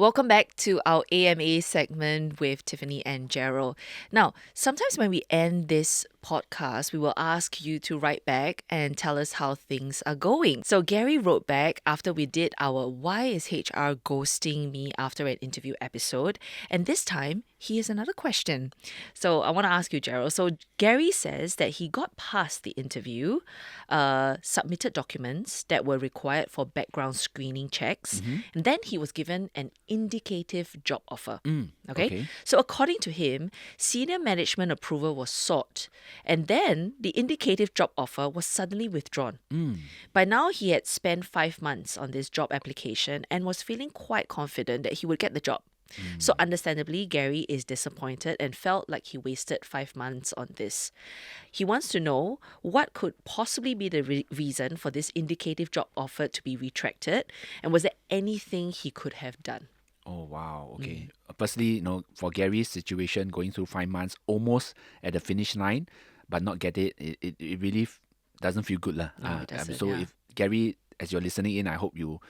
Welcome back to our AMA segment with Tiffany and Gerald. Now, sometimes when we end this podcast, we will ask you to write back and tell us how things are going. So Gary wrote back after we did our Why is HR Ghosting Me After an Interview episode. And this time, he has another question. So I want to ask you, Gerald. So Gary says that he got past the interview, submitted documents that were required for background screening checks, and then he was given an indicative job offer. Okay? So according to him, senior management approval was sought, and then the indicative job offer was suddenly withdrawn. By now, he had spent 5 months on this job application and was feeling quite confident that he would get the job. So understandably, Gary is disappointed and felt like he wasted 5 months on this. He wants to know what could possibly be the reason for this indicative job offer to be retracted, and was there anything he could have done? Oh, wow. Okay. Firstly, for Gary's situation, going through 5 months, almost at the finish line, but not get it, it really doesn't feel good. No, it doesn't, So if Gary, as you're listening in, I hope you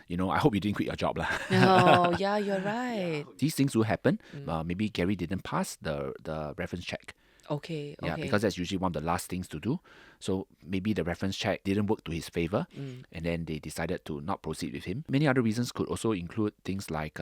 didn't quit your job. Oh, yeah, you're right. These things will happen. Maybe Gary didn't pass the reference check. Okay. Yeah, because that's usually one of the last things to do. So maybe the reference check didn't work to his favor, and then they decided to not proceed with him. Many other reasons could also include things like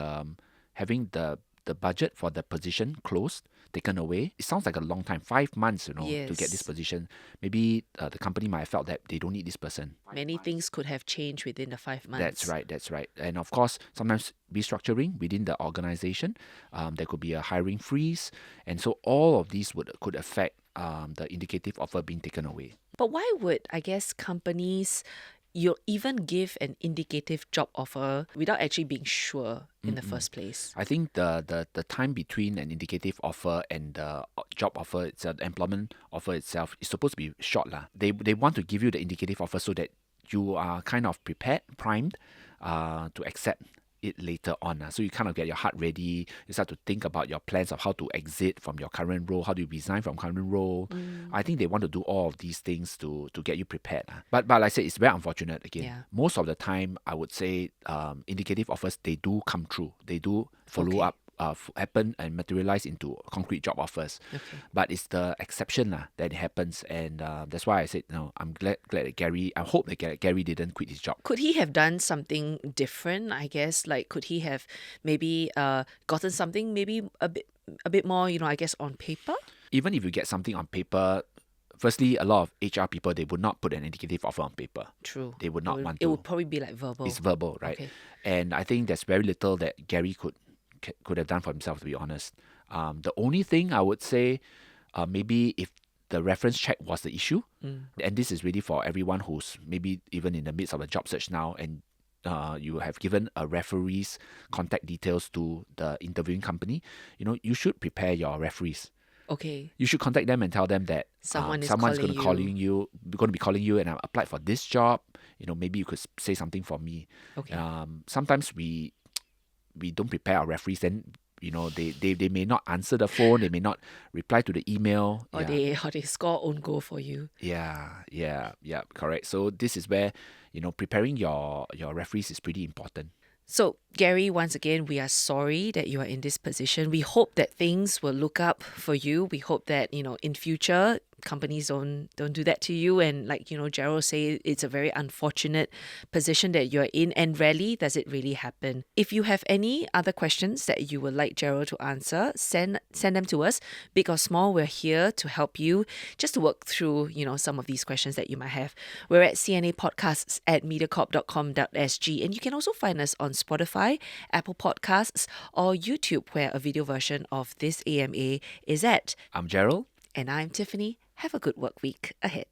having the budget for the position closed, taken away. It sounds like a long time, 5 months, to get this position. Maybe the company might have felt that they don't need this person. Many things could have changed within the 5 months. That's right. And of course, sometimes restructuring within the organization, there could be a hiring freeze. And so all of these could affect the indicative offer being taken away. But why would, I guess, companies you'll even give an indicative job offer without actually being sure in the first place? I think the time between an indicative offer and the job offer itself, the employment offer itself, is supposed to be short. They want to give you the indicative offer so that you are kind of primed to accept it later on. So you kind of get your heart ready. You start to think about your plans of how to exit from your current role, how do you resign from current role. I think they want to do all of these things to get you prepared. But like I said, it's very unfortunate again. Yeah. Most of the time, I would say indicative offers, they do come true. They do follow up, happen and materialize into concrete job offers. But it's the exception that it happens, and that's why I said I'm glad that Gary, I hope that Gary didn't quit his job. Could he have done something different, I guess? Like, could he have maybe gotten something maybe a bit more, I guess, on paper? Even if you get something on paper, firstly, a lot of HR people, they would not put an indicative offer on paper. True. They would not want to. It would probably be like verbal. It's verbal, right? Okay. And I think there's very little that Gary could have done for himself, to be honest. The only thing I would say, maybe if the reference check was the issue, and this is really for everyone who's maybe even in the midst of a job search now, and you have given a referee's contact details to the interviewing company, you should prepare your referees. Okay. You should contact them and tell them that someone's going to be calling you, and I applied for this job. Maybe you could say something for me. Okay. Sometimes we don't prepare our referees, then they may not answer the phone, they may not reply to the email, or they score own goal for you. Yeah, correct. So this is where preparing your referees is pretty important. So, Gary, once again, we are sorry that you are in this position. We hope that things will look up for you. We hope that, in future, companies don't do that to you. And like, Gerald say, it's a very unfortunate position that you're in, and rarely does it really happen. If you have any other questions that you would like Gerald to answer, send them to us. Big or small, we're here to help you just to work through, some of these questions that you might have. We're at cnapodcasts@mediacorp.com.sg, and you can also find us on Spotify, Apple Podcasts, or YouTube, where a video version of this AMA is at. I'm Gerald. And I'm Tiffany. Have a good work week ahead.